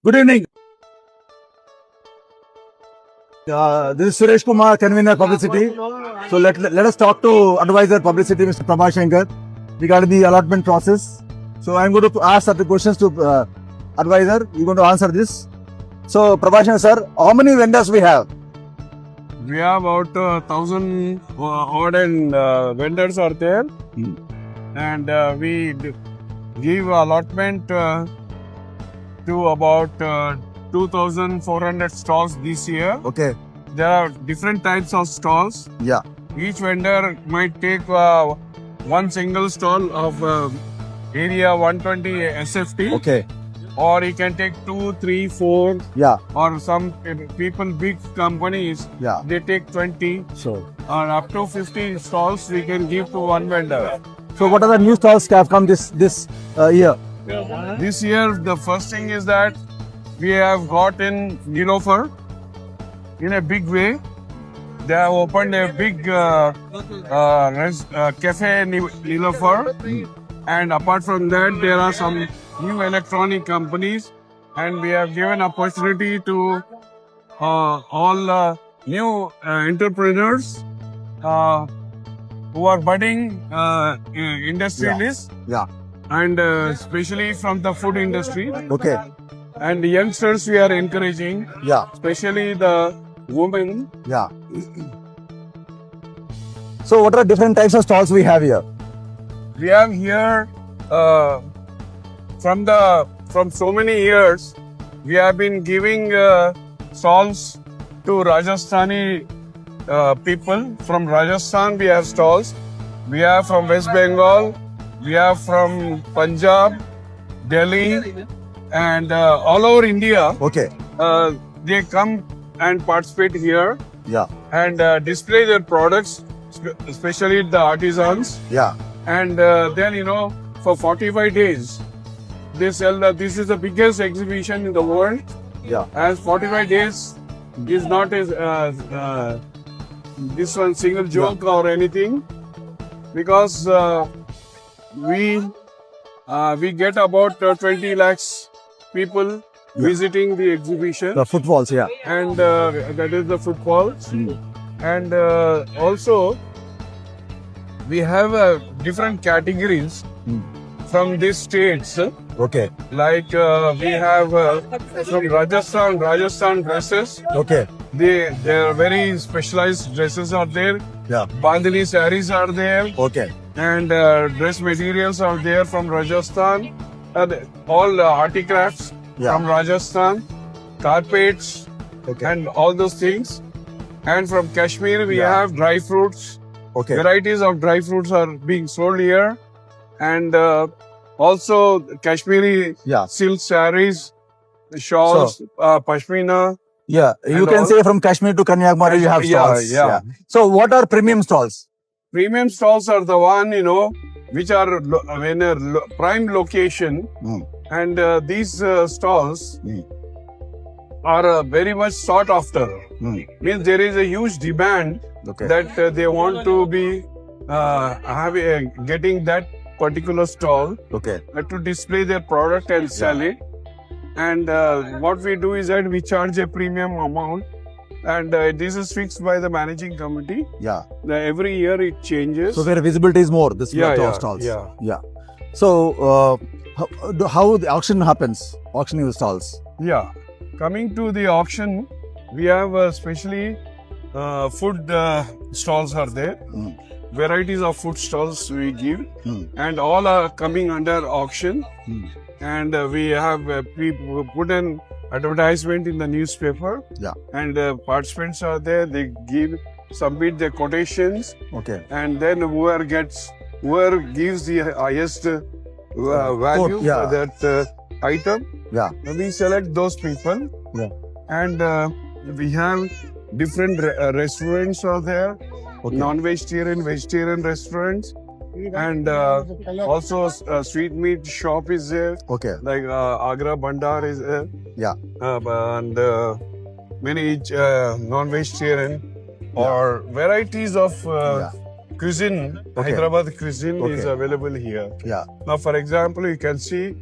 Good evening. This is Suresh Kumar, convener publicity. So let us talk to advisor publicity, Mr. Prabha Shankar, regarding the allotment process. So I'm going to ask the questions to advisor. You're going to answer this. So Prabha Shankar sir, how many vendors we have? We have about 1,000 odd and vendors are there, and we give allotment to about 2,400 stalls this year. Okay. There are different types of stalls. Yeah. Each vendor might take one single stall of area 120 SFT, Okay. or he can take 2, 3, 4, Yeah. or some people, big companies, Yeah. they take 20. So. And up to 50 stalls we can give to one vendor. So what are the new stalls have come this year? This year, the first thing is that we have got in Nilofer in a big way. They have opened a big cafe in Nilofer. And apart from that, there are some new electronic companies. And we have given opportunity to all new entrepreneurs who are budding industrialists. Yeah. And especially from the food industry. Okay. And the youngsters we are encouraging, Yeah. especially the women. Yeah. So what are different types of stalls we have here? We have here from so many years, we have been giving stalls to Rajasthani people. From Rajasthan, we have stalls. We have from West Bengal. We have from Punjab, Delhi, and all over India. Okay. They come and participate here Yeah. and display their products, especially the artisans. Yeah. And then, for 45 days, they sell this is the biggest exhibition in the world. Yeah. As 45 days is not this one single joke or anything, because we get about 20 lakhs people visiting the exhibition, The footfalls, yeah. and that is the footfalls. And also we have different categories from these states. Okay. Like we have from Rajasthan dresses. Okay. They are very specialized dresses are there. Yeah. Bandhani saris are there, Okay. and dress materials are there from Rajasthan. And all articrafts from Rajasthan, carpets, and all those things. And from Kashmir, we have dry fruits. Okay. Varieties of dry fruits are being sold here, and also Kashmiri silk saris, shawls, pashmina. Yeah. You And can all- say from Kashmir to Kanyakumari you have stalls. Yeah. So what are premium stalls? Premium stalls are the one, which are in a prime location, and these stalls are very much sought after. Means there is a huge demand that they want to be getting that particular stall Okay. to display their product and sell it. And what we do is that we charge a premium amount, and this is fixed by the managing committee. Yeah. Every year it changes. So where visibility is more, this stalls. Yeah. So how the auction happens? Auctioning the stalls. Yeah. Coming to the auction, we have especially food stalls are there. Varieties of food stalls we give, and all are coming under auction. And we have we put an advertisement in the newspaper. Yeah. And participants are there. They submit their quotations, Okay. and then whoever gives the highest value yeah. for that item, Yeah. we select those people. Yeah. And we have different restaurants are there, non-vegetarian, vegetarian restaurants, and also a sweet meat shop is there, Okay. like Agra Bandar is there. Yeah. And many non-vegetarian or varieties of cuisine, Hyderabad cuisine is available here. Yeah. Now, for example, you can see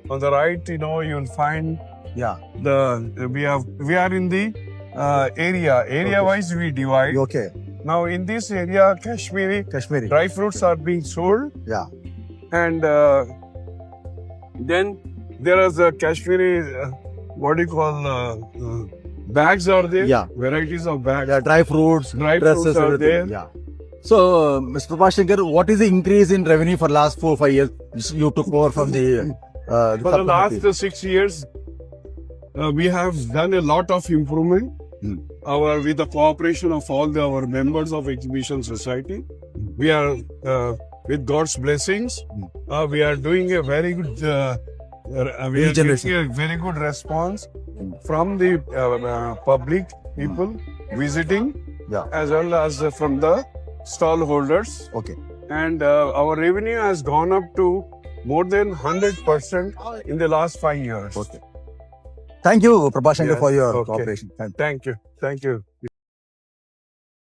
on the right, you'll find Yeah. We are in the area wise we divide. Okay. Now in this area, Kashmiri Kashmiri. dry fruits are being sold, Yeah. and then there is a Kashmiri what do you call bags are there. Yeah. Varieties of bags. Yeah. Dry fruits, Dry dresses, fruits are everything. there. Yeah. So, Mr. Prabhashankar, what is the increase in revenue for last 4-5 years you took over from the For the subcommittee? last 6 years, we have done a lot of improvement. With the cooperation of all our members of Exhibition Society, we are with God's blessings, we are doing a very good. We are getting a very good response from the public people visiting, Yeah. as well as from the stall holders. Okay. And our revenue has gone up to more than 100% in the last 5 years. Okay. Thank you, Prabhashankar, Yes, for your okay. cooperation. Thank you. Thank you. Thank you.